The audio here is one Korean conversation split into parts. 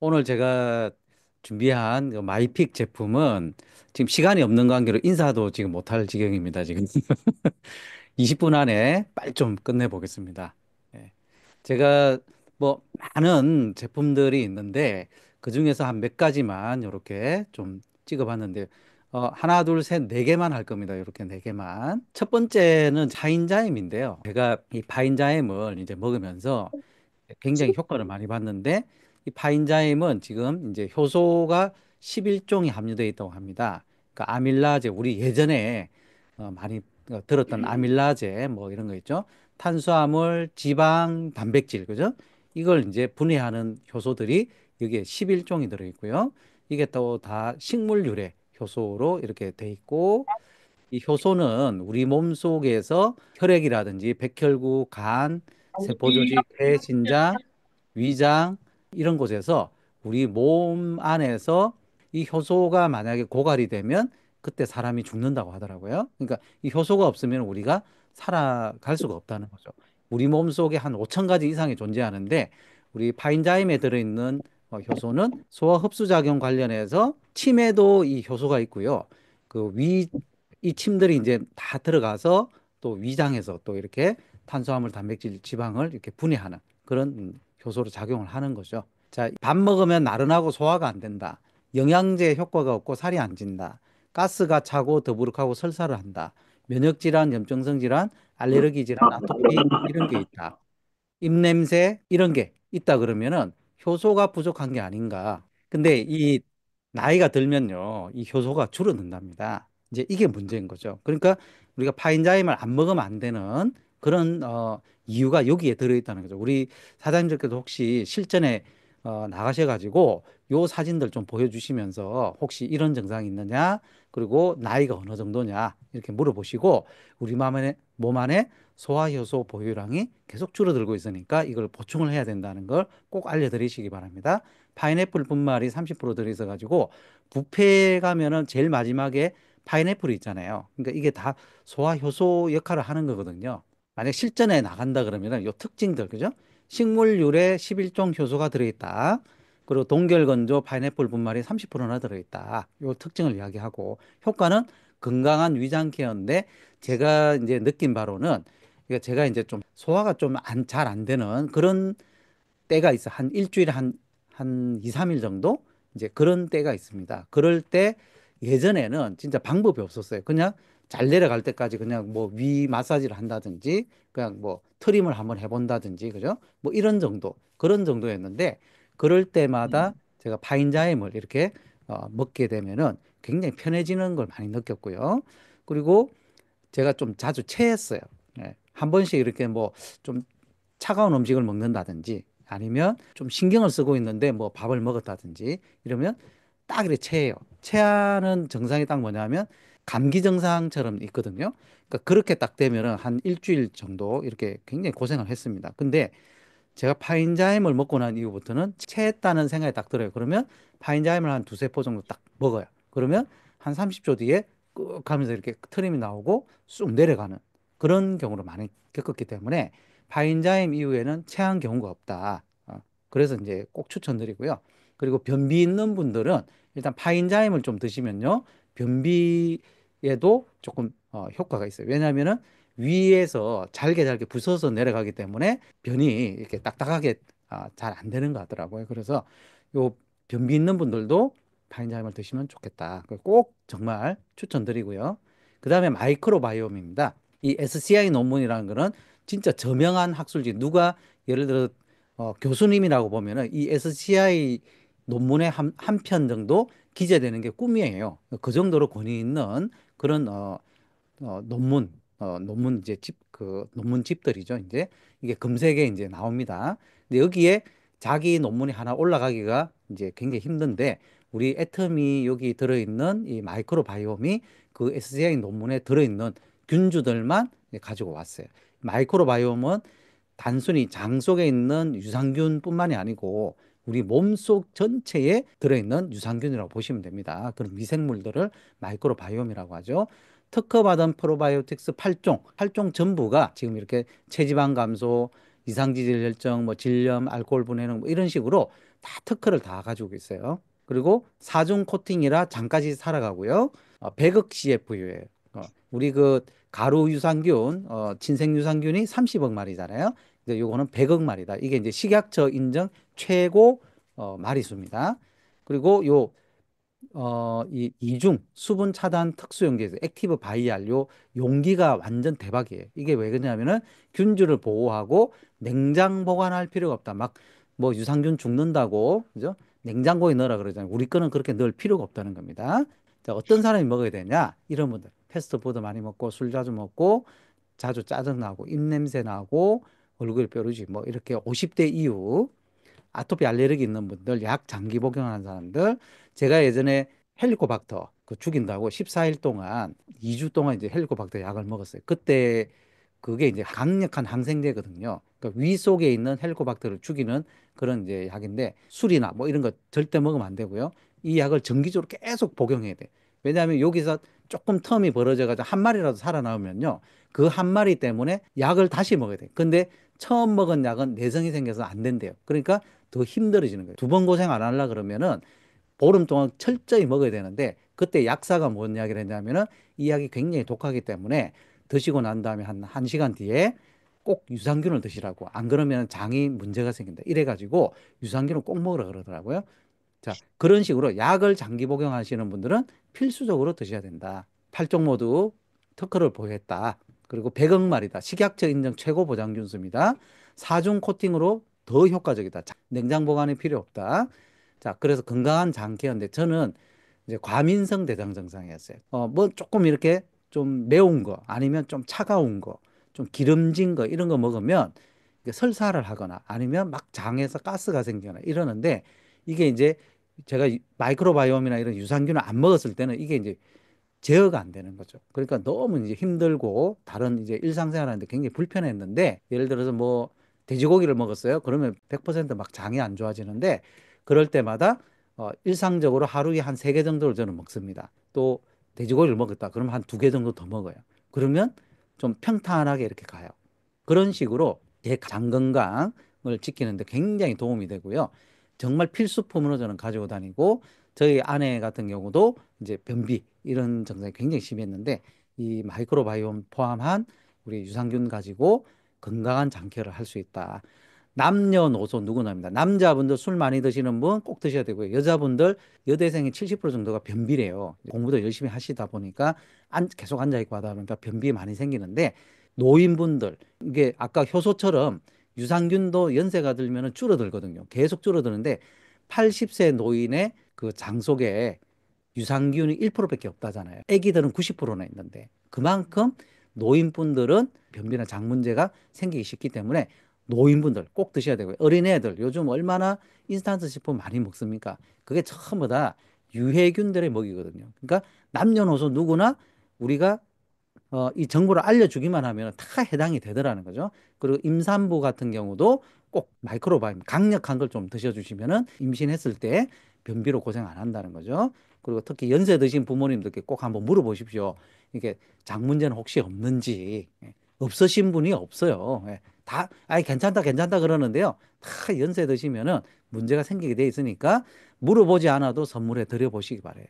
오늘 제가 준비한 그 마이픽 제품은 지금 시간이 없는 관계로 인사도 지금 못할 지경입니다. 지금 20분 안에 빨리 좀 끝내보겠습니다. 예. 제가 뭐 많은 제품들이 있는데 그 중에서 한 몇 가지만 이렇게 좀 찍어봤는데 하나, 둘, 셋, 네 개만 할 겁니다. 이렇게 네 개만. 첫 번째는 파인자임인데요. 제가 이 파인자임을 이제 먹으면서 굉장히 효과를 많이 봤는데 이 파인자임은 지금 이제 효소가 11종이 함유되어 있다고 합니다. 그러니까 아밀라제 우리 예전에 많이 들었던 아밀라제 뭐 이런 거 있죠. 탄수화물, 지방, 단백질 그죠? 이걸 이제 분해하는 효소들이 여기에 11종이 들어 있고요. 이게 또 다 식물 유래 효소로 이렇게 돼 있고 이 효소는 우리 몸 속에서 혈액이라든지 백혈구, 간, 세포 조직, 폐, 신장, 위장 이런 곳에서 우리 몸 안에서 이 효소가 만약에 고갈이 되면 그때 사람이 죽는다고 하더라고요. 그러니까 이 효소가 없으면 우리가 살아갈 수가 없다는 거죠. 우리 몸 속에 한 5천 가지 이상이 존재하는데 우리 파인자임에 들어있는 효소는 소화 흡수 작용 관련해서 침에도 이 효소가 있고요. 이 침들이 이제 다 들어가서 또 위장에서 또 이렇게 탄수화물, 단백질, 지방을 이렇게 분해하는 그런 효소로 작용을 하는 거죠. 자, 밥 먹으면 나른하고 소화가 안 된다. 영양제 효과가 없고 살이 안 찐다. 가스가 차고 더부룩하고 설사를 한다. 면역 질환, 염증성 질환, 알레르기 질환, 아토피 이런 게 있다. 입냄새 이런 게 있다 그러면은 효소가 부족한 게 아닌가. 근데 이 나이가 들면요, 이 효소가 줄어든답니다. 이제 이게 문제인 거죠. 그러니까 우리가 파인자임을 안 먹으면 안 되는 그런 이유가 여기에 들어있다는 거죠. 우리 사장님들께서 혹시 실전에 나가셔가지고 요 사진들 좀 보여주시면서 혹시 이런 증상이 있느냐, 그리고 나이가 어느 정도냐 이렇게 물어보시고 우리 몸 안에 소화효소 보유량이 계속 줄어들고 있으니까 이걸 보충을 해야 된다는 걸 꼭 알려드리시기 바랍니다. 파인애플 분말이 30% 들어있어가지고 뷔페 가면은 제일 마지막에 파인애플이 있잖아요. 그러니까 이게 다 소화효소 역할을 하는 거거든요. 만약 실전에 나간다 그러면은 요 특징들, 그죠? 식물 유래 11종 효소가 들어있다. 그리고 동결건조 파인애플 분말이 30%나 들어있다. 요 특징을 이야기하고 효과는 건강한 위장 케어인데 제가 이제 느낀 바로는 그러니까 제가 이제 좀 소화가 좀 잘 안 되는 그런 때가 있어. 한 일주일에 한 2, 3일 정도? 이제 그런 때가 있습니다. 그럴 때 예전에는 진짜 방법이 없었어요. 그냥 잘 내려갈 때까지 그냥 뭐 위 마사지를 한다든지 그냥 뭐 트림을 한번 해본다든지 그죠? 뭐 이런 정도. 그런 정도였는데 그럴 때마다 제가 파인자임을 이렇게 먹게 되면은 굉장히 편해지는 걸 많이 느꼈고요. 그리고 제가 좀 자주 체했어요. 예. 한 번씩 이렇게 뭐 좀 차가운 음식을 먹는다든지 아니면 좀 신경을 쓰고 있는데 뭐 밥을 먹었다든지 이러면 딱 이렇게 체해요. 체하는 증상이 딱 뭐냐면 감기 증상처럼 있거든요. 그러니까 그렇게 딱 되면은 한 일주일 정도 이렇게 굉장히 고생을 했습니다. 근데 제가 파인자임을 먹고 난 이후부터는 체했다는 생각이 딱 들어요. 그러면 파인자임을 한 두세 포 정도 딱 먹어요. 그러면 한 30초 뒤에 꾹 하면서 이렇게 트림이 나오고 쑥 내려가는 그런 경우를 많이 겪었기 때문에 파인자임 이후에는 체한 경우가 없다. 그래서 이제 꼭 추천드리고요. 그리고 변비 있는 분들은 일단 파인자임을 좀 드시면요. 변비에도 조금 효과가 있어요. 왜냐하면은 위에서 잘게 잘게 부서서 내려가기 때문에 변이 이렇게 딱딱하게 잘 안 되는 것 같더라고요. 그래서 요 변비 있는 분들도 파인자임을 드시면 좋겠다. 꼭 정말 추천드리고요. 그 다음에 마이크로바이옴입니다. 이 SCI 논문이라는 거는 진짜 저명한 학술지 누가 예를 들어 교수님이라고 보면은 이 SCI 논문의 한 편 정도 기재되는 게 꿈이에요. 그 정도로 권위 있는 그런 논문 이제 논문집들이죠. 이제 이게 금색에 이제 나옵니다. 근데 여기에 자기 논문이 하나 올라가기가 이제 굉장히 힘든데 우리 애텀이 여기 들어있는 이 마이크로바이옴이 그 SCI 논문에 들어있는 균주들만 가지고 왔어요. 마이크로바이옴은 단순히 장 속에 있는 유산균뿐만이 아니고 우리 몸속 전체에 들어있는 유산균이라고 보시면 됩니다. 그런 미생물들을 마이크로바이옴이라고 하죠. 특허받은 프로바이오틱스 8종 전부가 지금 이렇게 체지방 감소, 이상지질 결정, 뭐 질염, 알코올 분해능 뭐 이런 식으로 다 특허를 다 가지고 있어요. 그리고 사중 코팅이라 장까지 살아가고요. 100억 CFU예요. 우리 그 가루 유산균, 진생 유산균이 30억 마리잖아요. 근데 요거는 100억 마리다. 이게 이제 식약처 인정 최고 마리수입니다. 그리고 이 이중 수분 차단 특수용기에서 액티브 바이알 요 용기가 완전 대박이에요. 이게 왜 그러냐면은 균주를 보호하고 냉장 보관할 필요가 없다. 막 뭐 유산균 죽는다고 그죠? 냉장고에 넣으라 그러잖아요. 우리 거는 그렇게 넣을 필요가 없다는 겁니다. 자, 어떤 사람이 먹어야 되냐? 이런 분들. 패스트푸드 많이 먹고 술 자주 먹고 자주 짜증 나고 입냄새 나고 얼굴이 뾰루지 뭐 이렇게 50대 이후 아토피 알레르기 있는 분들, 약 장기 복용하는 사람들, 제가 예전에 헬리코박터 그 죽인다고 14일 동안, 2주 동안 이제 헬리코박터 약을 먹었어요. 그때 그게 이제 강력한 항생제거든요. 그러니까 위 속에 있는 헬리코박터를 죽이는 그런 이제 약인데 술이나 뭐 이런 거 절대 먹으면 안 되고요. 이 약을 정기적으로 계속 복용해야 돼. 왜냐하면 여기서 조금 텀이 벌어져가지고 한 마리라도 살아나오면요. 그 한 마리 때문에 약을 다시 먹어야 돼. 근데 처음 먹은 약은 내성이 생겨서 안 된대요. 그러니까 더 힘들어지는 거예요. 두 번 고생 안 하려 그러면은 보름 동안 철저히 먹어야 되는데 그때 약사가 뭔 이야기를 했냐면은 이 약이 굉장히 독하기 때문에 드시고 난 다음에 한 1시간 뒤에 꼭 유산균을 드시라고. 안 그러면 장이 문제가 생긴다. 이래가지고 유산균을 꼭 먹으라 그러더라고요. 자, 그런 식으로 약을 장기 복용하시는 분들은 필수적으로 드셔야 된다. 팔종 모두 특허를 보유했다. 그리고 100억 마리다. 식약처 인정 최고 보장균수입니다. 사중 코팅으로 더 효과적이다. 냉장 보관이 필요 없다. 자, 그래서 건강한 장 케어인데 저는 이제 과민성 대장 증상이었어요. 뭐 조금 이렇게 좀 매운 거 아니면 좀 차가운 거, 좀 기름진 거 이런 거 먹으면 이게 설사를 하거나 아니면 막 장에서 가스가 생기거나 이러는데 이게 이제 제가 마이크로바이옴이나 이런 유산균을 안 먹었을 때는 이게 이제 제어가 안 되는 거죠. 그러니까 너무 이제 힘들고 다른 이제 일상생활하는데 굉장히 불편했는데 예를 들어서 뭐 돼지고기를 먹었어요. 그러면 100%막 장이 안 좋아지는데 그럴 때마다 일상적으로 하루에 한 3개 정도를 저는 먹습니다. 또 돼지고기를 먹었다. 그러면 한 2개 정도 더 먹어요. 그러면 좀 평탄하게 이렇게 가요. 그런 식으로 제 장 건강을 지키는데 굉장히 도움이 되고요. 정말 필수품으로 저는 가지고 다니고 저희 아내 같은 경우도 이제 변비 이런 증상이 굉장히 심했는데 이 마이크로바이옴 포함한 우리 유산균 가지고 건강한 장케어를 할 수 있다. 남녀노소 누구나입니다. 남자분들 술 많이 드시는 분 꼭 드셔야 되고요. 여자분들 여대생의 70% 정도가 변비래요. 공부도 열심히 하시다 보니까 계속 앉아있고 하다 보니까 변비 많이 생기는데 노인분들 이게 아까 효소처럼 유산균도 연세가 들면 줄어들거든요. 계속 줄어드는데 80세 노인의 그 장 속에 유산균이 1%밖에 없다잖아요. 아기들은 90%나 있는데 그만큼 노인분들은 변비나 장 문제가 생기기 쉽기 때문에 노인분들 꼭 드셔야 되고요. 어린애들 요즘 얼마나 인스턴트 식품 많이 먹습니까? 그게 전부 다 유해균들의 먹이거든요. 그러니까 남녀노소 누구나 우리가 이 정보를 알려주기만 하면 다 해당이 되더라는 거죠. 그리고 임산부 같은 경우도 꼭 마이크로바이옴 강력한 걸 좀 드셔주시면은 임신했을 때 변비로 고생 안 한다는 거죠. 그리고 특히 연세 드신 부모님들께 꼭 한번 물어보십시오. 이게 장 문제는 혹시 없는지. 없으신 분이 없어요. 다, 아이, 괜찮다, 괜찮다 그러는데요. 다 연세 드시면은 문제가 생기게 돼 있으니까 물어보지 않아도 선물해 드려보시기 바래요.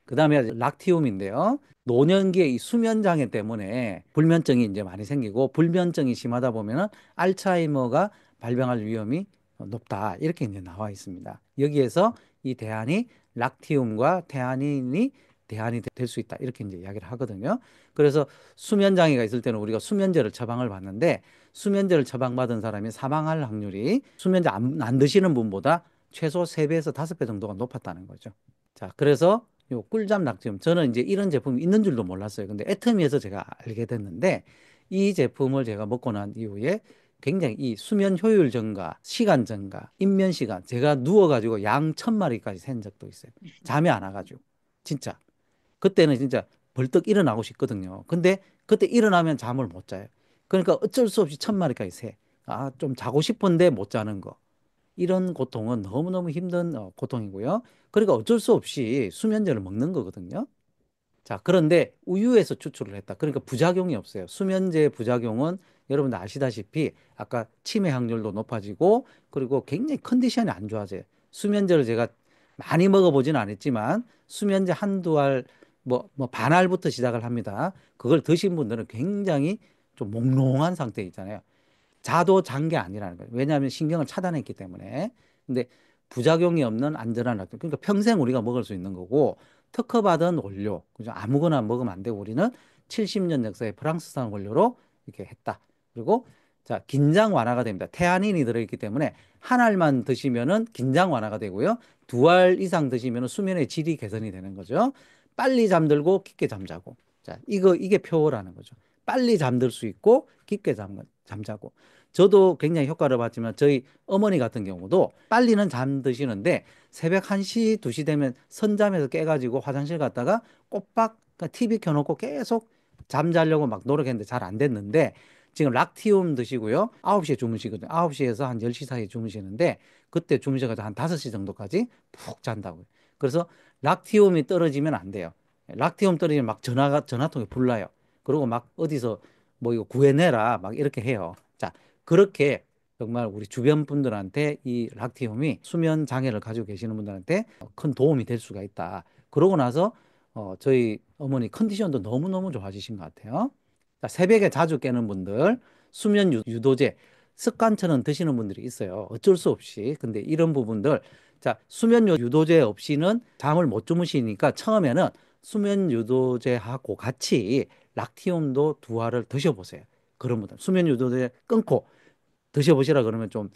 그 다음에 락티움인데요. 노년기의 이 수면 장애 때문에 불면증이 이제 많이 생기고 불면증이 심하다 보면은 알츠하이머가 발병할 위험이 높다. 이렇게 이제 나와 있습니다. 여기에서 이 대안이 락티움과 태아닌이 대안이 될 수 있다. 이렇게 이제 이야기를 하거든요. 그래서 수면 장애가 있을 때는 우리가 수면제를 처방을 받는데 수면제를 처방받은 사람이 사망할 확률이 수면제 안 드시는 분보다 최소 3배에서 5배 정도가 높았다는 거죠. 자, 그래서 요 꿀잠 낙지음 저는 이제 이런 제품이 있는 줄도 몰랐어요. 근데 애터미에서 제가 알게 됐는데 이 제품을 제가 먹고 난 이후에 굉장히 이 수면 효율 증가, 시간 증가, 입면 시간 제가 누워가지고 양 1000마리까지 센 적도 있어요. 잠이 안 와가지고 진짜 그때는 진짜 벌떡 일어나고 싶거든요. 근데 그때 일어나면 잠을 못 자요. 그러니까 어쩔 수 없이 1000마리까지 새. 아, 좀 자고 싶은데 못 자는 거. 이런 고통은 너무너무 힘든 고통이고요. 그러니까 어쩔 수 없이 수면제를 먹는 거거든요. 자, 그런데 우유에서 추출을 했다. 그러니까 부작용이 없어요. 수면제 부작용은 여러분들 아시다시피 아까 치매 확률도 높아지고 그리고 굉장히 컨디션이 안 좋아져요. 수면제를 제가 많이 먹어보지는 않았지만 수면제 한두 알, 뭐 반알부터 시작을 합니다. 그걸 드신 분들은 굉장히 좀 몽롱한 상태 있잖아요. 자도 잔 게 아니라는 거예요. 왜냐하면 신경을 차단했기 때문에. 근데 부작용이 없는 안전한 락토. 그러니까 평생 우리가 먹을 수 있는 거고 특허받은 원료. 그죠? 아무거나 먹으면 안 되고 우리는 70년 역사의 프랑스산 원료로 이렇게 했다. 그리고 자, 긴장 완화가 됩니다. 테아닌이 들어있기 때문에 한 알만 드시면은 긴장 완화가 되고요. 두 알 이상 드시면은 수면의 질이 개선이 되는 거죠. 빨리 잠들고 깊게 잠자고. 자, 이게 표어라는 거죠. 빨리 잠들 수 있고 깊게 잠자고. 저도 굉장히 효과를 봤지만 저희 어머니 같은 경우도 빨리는 잠드시는데 새벽 1시, 2시 되면 선잠에서 깨가지고 화장실 갔다가 꼬박 TV 켜놓고 계속 잠자려고 막 노력했는데 잘 안 됐는데 지금 락티움 드시고요. 9시에 주무시거든요. 9시에서 한 10시 사이에 주무시는데 그때 주무셔가지고 한 5시 정도까지 푹 잔다고요. 그래서 락티움이 떨어지면 안 돼요. 락티움 떨어지면 막 전화통에 불나요. 그리고 막 어디서 뭐 이거 구해내라 막 이렇게 해요. 자, 그렇게 정말 우리 주변 분들한테 이 락티움이 수면 장애를 가지고 계시는 분들한테 큰 도움이 될 수가 있다. 그러고 나서 저희 어머니 컨디션도 너무너무 좋아지신 것 같아요. 자, 새벽에 자주 깨는 분들, 수면 유도제, 습관처럼 드시는 분들이 있어요. 어쩔 수 없이. 근데 이런 부분들, 자, 수면 유도제 없이는 잠을 못 주무시니까 처음에는 수면 유도제하고 같이 락티움도 두 알을 드셔보세요. 그런 분들. 수면 유도제 끊고 드셔보시라 그러면 좀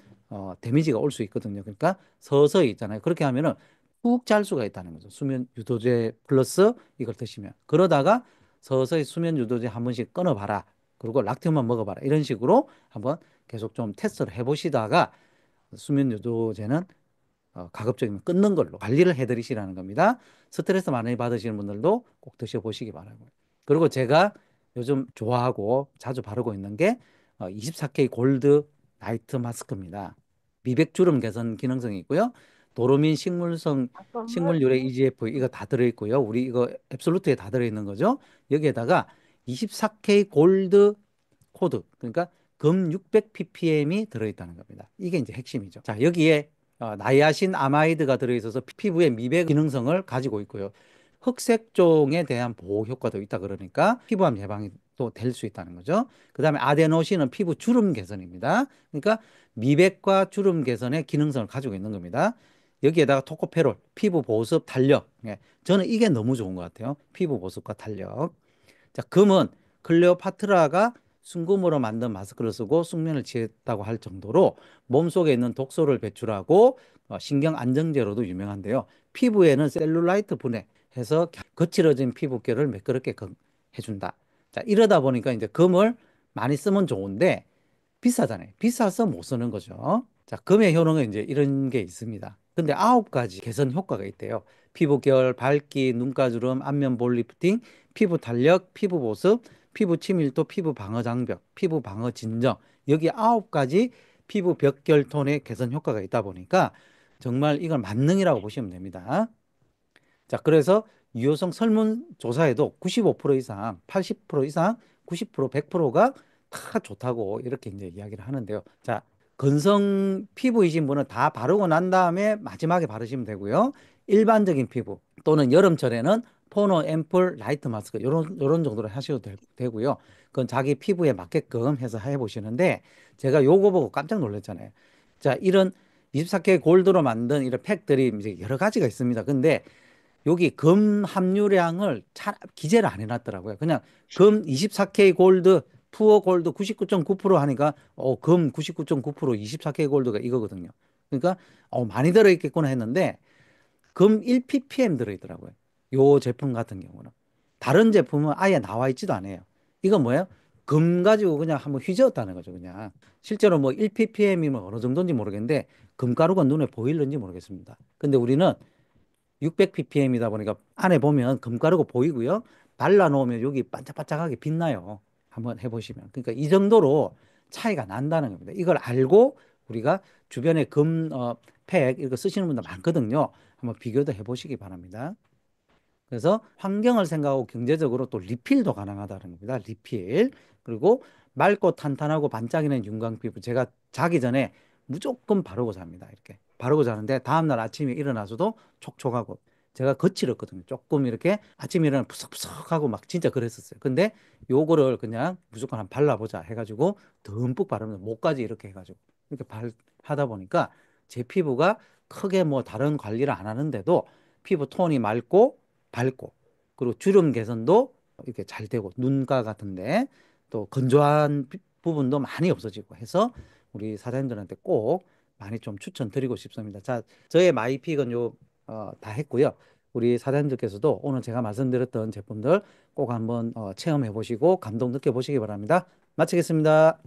데미지가 올 수 있거든요. 그러니까 서서히 있잖아요. 그렇게 하면은 푹 잘 수가 있다는 거죠. 수면 유도제 플러스 이걸 드시면. 그러다가 서서히 수면 유도제 한 번씩 끊어봐라. 그리고 락티움만 먹어봐라. 이런 식으로 한번 계속 좀 테스트를 해보시다가 수면 유도제는 가급적이면 끊는 걸로 관리를 해드리시라는 겁니다. 스트레스 많이 받으시는 분들도 꼭 드셔보시기 바라고요. 그리고 제가 요즘 좋아하고 자주 바르고 있는 게 24K 골드 나이트 마스크입니다. 미백 주름 개선 기능성이 있고요. 도로민 식물 유래 EGF 이거 다 들어있고요. 우리 이거 앱솔루트에 다 들어있는 거죠. 여기에다가 24K 골드 코드 그러니까 금 600ppm이 들어있다는 겁니다. 이게 이제 핵심이죠. 자, 여기에 나이아신 아마이드가 들어있어서 피부의 미백 기능성을 가지고 있고요. 흑색종에 대한 보호 효과도 있다 그러니까 피부암 예방이 또 될 수 있다는 거죠. 그 다음에 아데노신은 피부 주름 개선입니다. 그러니까 미백과 주름 개선의 기능성을 가지고 있는 겁니다. 여기에다가 토코페롤, 피부 보습, 탄력. 예, 저는 이게 너무 좋은 것 같아요. 피부 보습과 탄력. 자, 금은 클레오파트라가 순금으로 만든 마스크를 쓰고 숙면을 취했다고 할 정도로 몸속에 있는 독소를 배출하고 신경 안정제로도 유명한데요. 피부에는 셀룰라이트 분해해서 거칠어진 피부결을 매끄럽게 해준다. 자, 이러다 보니까 이제 금을 많이 쓰면 좋은데 비싸잖아요. 비싸서 못 쓰는 거죠. 자, 금의 효능은 이제 이런 게 있습니다. 근데 9가지 개선 효과가 있대요. 피부 결, 밝기, 눈가주름, 안면 볼 리프팅, 피부 탄력, 피부 보습, 피부 치밀도, 피부 방어 장벽, 피부 방어 진정. 여기 9가지 피부 벽결 톤의 개선 효과가 있다 보니까 정말 이걸 만능이라고 보시면 됩니다. 자, 그래서 유효성 설문조사에도 95% 이상, 80% 이상, 90%, 100%가 다 좋다고 이렇게 이제 이야기를 하는데요. 자, 건성 피부이신 분은 다 바르고 난 다음에 마지막에 바르시면 되고요. 일반적인 피부 또는 여름철에는 포너 앰플 라이트 마스크 요런 정도로 하셔도 되고요. 그건 자기 피부에 맞게끔 해서 해 보시는데 제가 요거 보고 깜짝 놀랐잖아요. 자, 이런 24K 골드로 만든 이런 팩들이 이제 여러 가지가 있습니다. 근데 여기 금 함유량을 기재를 안 해놨더라고요. 그냥 금 24K 골드, 푸어 골드 99.9% 하니까 금 99.9% 24K 골드가 이거거든요. 그러니까 많이 들어있겠구나 했는데 금 1ppm 들어있더라고요. 요 제품 같은 경우는. 다른 제품은 아예 나와 있지도 않아요. 이건 뭐예요? 금 가지고 그냥 한번 휘저었다는 거죠, 그냥. 실제로 뭐 1ppm이면 어느 정도인지 모르겠는데 금가루가 눈에 보일는지 모르겠습니다. 근데 우리는 600ppm이다 보니까 안에 보면 금가루가 보이고요. 발라놓으면 여기 반짝반짝하게 빛나요. 한번 해보시면. 그러니까 이 정도로 차이가 난다는 겁니다. 이걸 알고 우리가 주변에 팩 이거 쓰시는 분들 많거든요. 한번 비교도 해보시기 바랍니다. 그래서 환경을 생각하고 경제적으로 또 리필도 가능하다는 겁니다. 리필. 그리고 맑고 탄탄하고 반짝이는 윤광 피부. 제가 자기 전에 무조건 바르고 잡니다. 이렇게 바르고 자는데 다음날 아침에 일어나서도 촉촉하고 제가 거칠었거든요. 조금 이렇게 아침에 일어나 푸석푸석하고 막 진짜 그랬었어요. 근데 요거를 그냥 무조건 한 발라보자 해가지고 듬뿍 바르면 목까지 이렇게 해가지고 이렇게 하다 보니까 제 피부가 크게 뭐 다른 관리를 안 하는데도 피부 톤이 맑고 밝고 그리고 주름 개선도 이렇게 잘 되고 눈가 같은데 또 건조한 부분도 많이 없어지고 해서 우리 사장님들한테 꼭 많이 좀 추천드리고 싶습니다. 자, 저의 마이픽은 다 했고요. 우리 사장님들께서도 오늘 제가 말씀드렸던 제품들 꼭 한번 체험해 보시고 감동 느껴 보시기 바랍니다. 마치겠습니다.